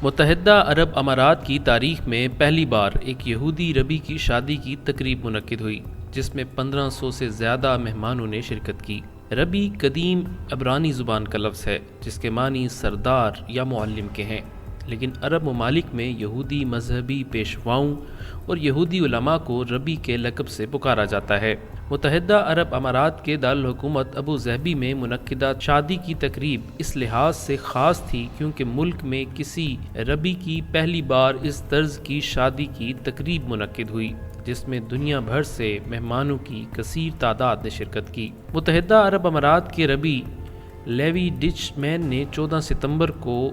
متحدہ عرب امارات کی تاریخ میں پہلی بار ایک یہودی ربی کی شادی کی تقریب منعقد ہوئی، جس میں 1500 سے زیادہ مہمانوں نے شرکت کی۔ ربی قدیم عبرانی زبان کا لفظ ہے جس کے معنی سردار یا معلم کے ہیں، لیکن عرب ممالک میں یہودی مذہبی پیشواؤں اور یہودی علماء کو ربی کے لقب سے پکارا جاتا ہے۔ متحدہ عرب امارات کے دارالحکومت ابو ظہبی میں منعقدہ شادی کی تقریب اس لحاظ سے خاص تھی کیونکہ ملک میں کسی ربی کی پہلی بار اس طرز کی شادی کی تقریب منعقد ہوئی، جس میں دنیا بھر سے مہمانوں کی کثیر تعداد نے شرکت کی۔ متحدہ عرب امارات کے ربی لیوی ڈچ مین نے 14 ستمبر کو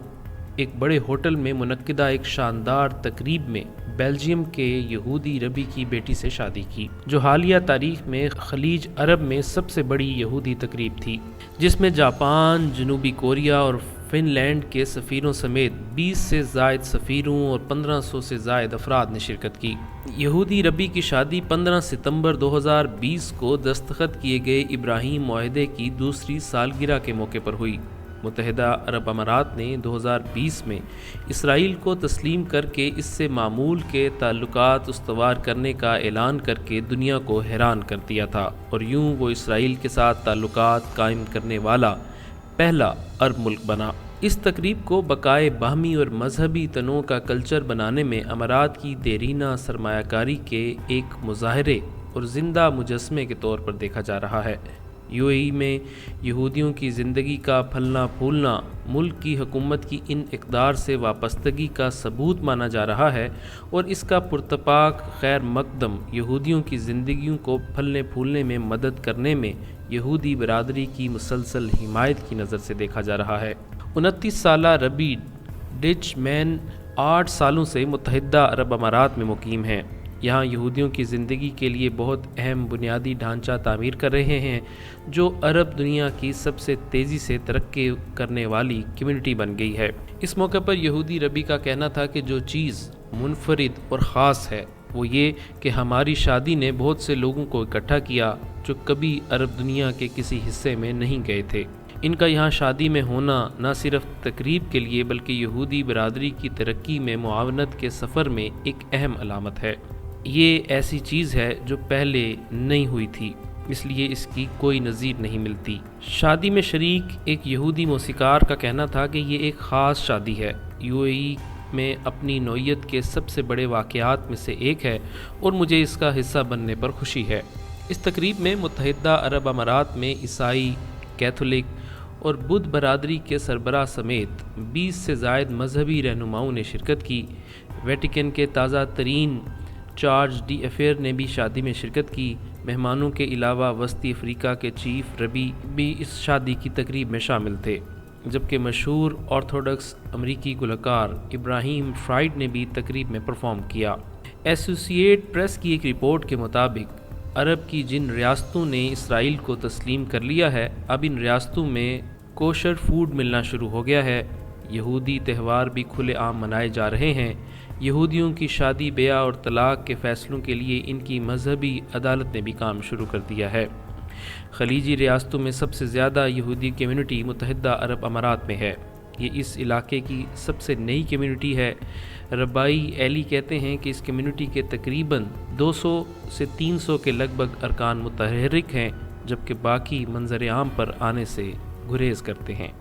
ایک بڑے ہوٹل میں منعقدہ ایک شاندار تقریب میں بیلجیم کے یہودی ربی کی بیٹی سے شادی کی، جو حالیہ تاریخ میں خلیج عرب میں سب سے بڑی یہودی تقریب تھی، جس میں جاپان، جنوبی کوریا اور فن لینڈ کے سفیروں سمیت 20 سے زائد سفیروں اور 1500 سے زائد افراد نے شرکت کی۔ یہودی ربی کی شادی 15 ستمبر 2020 کو دستخط کیے گئے ابراہیم معاہدے کی دوسری سالگرہ کے موقع پر ہوئی۔ متحدہ عرب امارات نے 2020 میں اسرائیل کو تسلیم کر کے اس سے معمول کے تعلقات استوار کرنے کا اعلان کر کے دنیا کو حیران کر دیا تھا، اور یوں وہ اسرائیل کے ساتھ تعلقات قائم کرنے والا پہلا عرب ملک بنا۔ اس تقریب کو بقائے باہمی اور مذہبی تنوع کا کلچر بنانے میں امارات کی دیرینہ سرمایہ کاری کے ایک مظاہرے اور زندہ مجسمے کے طور پر دیکھا جا رہا ہے۔ یو اے ای میں یہودیوں کی زندگی کا پھلنا پھولنا ملک کی حکومت کی ان اقدار سے وابستگی کا ثبوت مانا جا رہا ہے، اور اس کا پرتپاک خیر مقدم یہودیوں کی زندگیوں کو پھلنے پھولنے میں مدد کرنے میں یہودی برادری کی مسلسل حمایت کی نظر سے دیکھا جا رہا ہے۔ 29 سالہ ربی ڈچ مین 8 سالوں سے متحدہ عرب امارات میں مقیم ہیں۔ یہاں یہودیوں کی زندگی کے لیے بہت اہم بنیادی ڈھانچہ تعمیر کر رہے ہیں، جو عرب دنیا کی سب سے تیزی سے ترقی کرنے والی کمیونٹی بن گئی ہے۔ اس موقع پر یہودی ربی کا کہنا تھا کہ جو چیز منفرد اور خاص ہے وہ یہ کہ ہماری شادی نے بہت سے لوگوں کو اکٹھا کیا جو کبھی عرب دنیا کے کسی حصے میں نہیں گئے تھے۔ ان کا یہاں شادی میں ہونا نہ صرف تقریب کے لیے بلکہ یہودی برادری کی ترقی میں معاونت کے سفر میں ایک اہم علامت ہے۔ یہ ایسی چیز ہے جو پہلے نہیں ہوئی تھی، اس لیے اس کی کوئی نظیر نہیں ملتی۔ شادی میں شریک ایک یہودی موسیقار کا کہنا تھا کہ یہ ایک خاص شادی ہے، یو اے ای میں اپنی نوعیت کے سب سے بڑے واقعات میں سے ایک ہے، اور مجھے اس کا حصہ بننے پر خوشی ہے۔ اس تقریب میں متحدہ عرب امارات میں عیسائی، کیتھولک اور بدھ برادری کے سربراہ سمیت 20 سے زائد مذہبی رہنماؤں نے شرکت کی۔ ویٹیکن کے تازہ ترین چارج ڈی افیئر نے بھی شادی میں شرکت کی۔ مہمانوں کے علاوہ وسطی افریقہ کے چیف ربی بھی اس شادی کی تقریب میں شامل تھے، جبکہ مشہور آرتھوڈکس امریکی گلوکار ابراہیم فرائڈ نے بھی تقریب میں پرفارم کیا۔ ایسوسی ایٹ پریس کی ایک رپورٹ کے مطابق عرب کی جن ریاستوں نے اسرائیل کو تسلیم کر لیا ہے، اب ان ریاستوں میں کوشر فوڈ ملنا شروع ہو گیا ہے۔ یہودی تہوار بھی کھلے عام منائے جا رہے ہیں۔ یہودیوں کی شادی بیاہ اور طلاق کے فیصلوں کے لیے ان کی مذہبی عدالت نے بھی کام شروع کر دیا ہے۔ خلیجی ریاستوں میں سب سے زیادہ یہودی کمیونٹی متحدہ عرب امارات میں ہے۔ یہ اس علاقے کی سب سے نئی کمیونٹی ہے۔ ربائی ایلی کہتے ہیں کہ اس کمیونٹی کے تقریباً 200 سے 300 کے لگ بھگ ارکان متحرک ہیں، جبکہ باقی منظر عام پر آنے سے گریز کرتے ہیں۔